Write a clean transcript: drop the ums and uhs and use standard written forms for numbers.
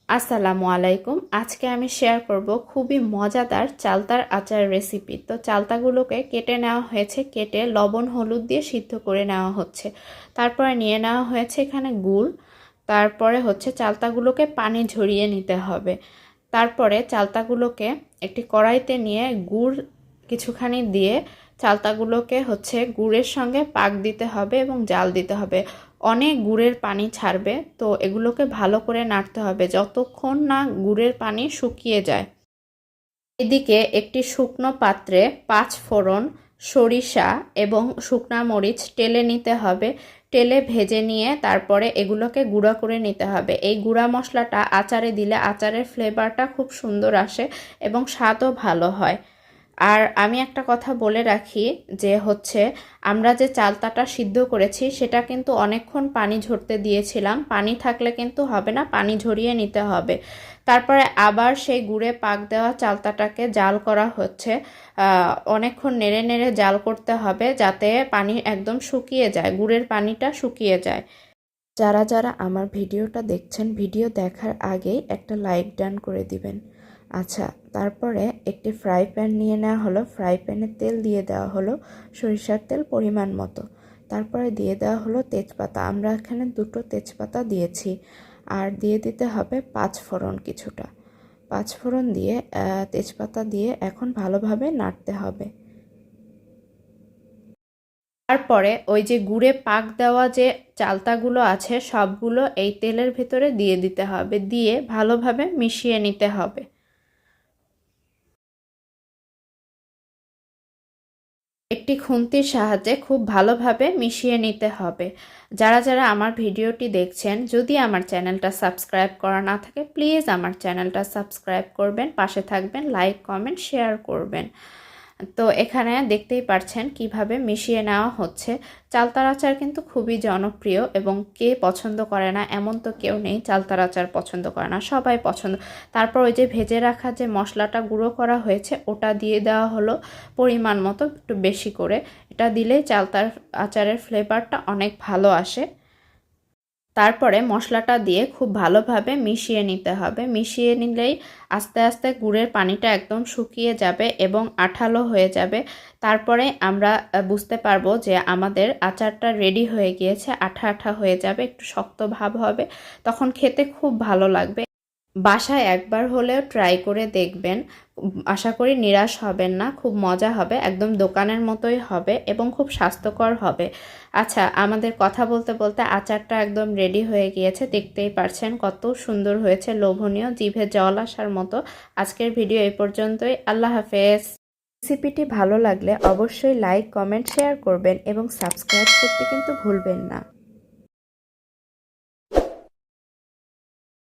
আসসালামু আলাইকুম। আজকে আমি শেয়ার করব খুবই মজাদার চালতার আচার রেসিপি। তো চালতাগুলোকে কেটে নেওয়া হয়েছে, কেটে লবণ হলুদ দিয়ে সিদ্ধ করে নেওয়া হচ্ছে। তারপরে নিয়ে নেওয়া হয়েছে এখানে গুড়। তারপরে হচ্ছে চালতাগুলোকে পানি ঝরিয়ে নিতে হবে। তারপরে চালতাগুলোকে একটি কড়াইতে নিয়ে গুড় কিছুখানি দিয়ে চালতাগুলোকে হচ্ছে গুড়ের সঙ্গে পাক দিতে হবে এবং জাল দিতে হবে। অনেক গুড়ের পানি ছাড়বে, তো এগুলোকে ভালো করে নাড়তে হবে যতক্ষণ না গুড়ের পানি শুকিয়ে যায়। এদিকে একটি শুকনো পাত্রে 5 ফোড়ন, সরিষা এবং শুকনা মরিচ টেলে নিতে হবে। টেলে ভেজে নিয়ে তারপরে এগুলোকে গুঁড়া করে নিতে হবে। এই গুঁড়া মশলাটা আচারে দিলে আচারের ফ্লেভারটা খুব সুন্দর আসে এবং স্বাদও ভালো হয়। আর আমি একটা কথা বলে রাখি যে হচ্ছে আমরা যে চালতাটা সিদ্ধ করেছি সেটা কিন্তু অনেকক্ষণ পানি ঝরতে দিয়েছিলাম। পানি থাকলে কিন্তু হবে না, পানি ঝরিয়ে নিতে হবে। তারপরে আবার সেই গুড়ে পাক দেওয়া চালতাটাকে জাল করা হচ্ছে। অনেকক্ষণ নেড়ে নেড়ে জাল করতে হবে যাতে পানি একদম শুকিয়ে যায়, গুড়ের পানিটা শুকিয়ে যায়। যারা যারা আমার ভিডিওটা দেখছেন, ভিডিও দেখার আগেই একটা লাইক ডান করে দিবেন। আচ্ছা, তারপরে একটি ফ্রাই প্যান নিয়ে নেওয়া হলো। ফ্রাই প্যানে তেল দিয়ে দেওয়া হলো, সরিষার তেল পরিমাণ মতো। তারপরে দিয়ে দেওয়া হলো তেজপাতা। আমরা এখানে 2টো তেজপাতা দিয়েছি। আর দিয়ে দিতে হবে 5 ফোড়ন কিছুটা। 5 ফোড়ন দিয়ে তেজপাতা দিয়ে এখন ভালোভাবে নাড়তে হবে। তারপরে ওই যে গুড়ে পাক দেওয়া যে চালতাগুলো আছে সবগুলো এই তেলের ভেতরে দিয়ে দিতে হবে, দিয়ে ভালোভাবে মিশিয়ে নিতে হবে। একটি খুন্তির সাহায্যে খুব ভালোভাবে মিশিয়ে নিতে হবে। যারা যারা আমার ভিডিওটি দেখছেন, যদি আমার চ্যানেলটা সাবস্ক্রাইব করা না থাকে প্লিজ আমার চ্যানেলটা সাবস্ক্রাইব করবেন, পাশে থাকবেন, লাইক কমেন্ট শেয়ার করবেন। তো এখানে দেখতেই পাচ্ছেন কিভাবে মিশিয়ে নেওয়া হচ্ছে। চালতার আচার কিন্তু খুবই জনপ্রিয় এবং কে পছন্দ করে না এমন তো কেউ নেই, চালতার আচার পছন্দ করে না, সবাই পছন্দ। তারপর ওই যে ভেজে রাখা যে মশলাটা গুঁড়ো করা হয়েছে ওটা দিয়ে দেওয়া হলো পরিমাণ মতো, একটু বেশি করে। এটা দিলেই চালতার আচারের ফ্লেভারটা অনেক ভালো আসে। তারপরে মশলাটা দিয়ে খুব ভালোভাবে মিশিয়ে নিতে হবে। মিশিয়ে নিলেই আস্তে আস্তে গুড়ের পানিটা একদম শুকিয়ে যাবে এবং আঠালো হয়ে যাবে। তারপরে আমরা বুঝতে পারবো যে আমাদের আচারটা রেডি হয়ে গিয়েছে, আঠা আঠা হয়ে যাবে, একটু শক্ত ভাব হবে, তখন খেতে খুব ভালো লাগবে। বাসায় একবার হলেও ট্রাই করে দেখবেন, আশা করি নিরাশ হবেন না, খুব মজা হবে, একদম দোকানের মতোই হবে এবং খুব স্বাস্থ্যকর হবে। আচ্ছা, আমাদের কথা বলতে বলতে আচারটা একদম রেডি হয়ে গিয়েছে, দেখতেই পারছেন কত সুন্দর হয়েছে, লোভনীয়, জিভে জল আসার মতো। আজকের ভিডিও এই পর্যন্তই। আল্লাহ হাফেজ। রেসিপিটি ভালো লাগলে অবশ্যই লাইক কমেন্ট শেয়ার করবেন এবং সাবস্ক্রাইব করতে কিন্তু ভুলবেন না।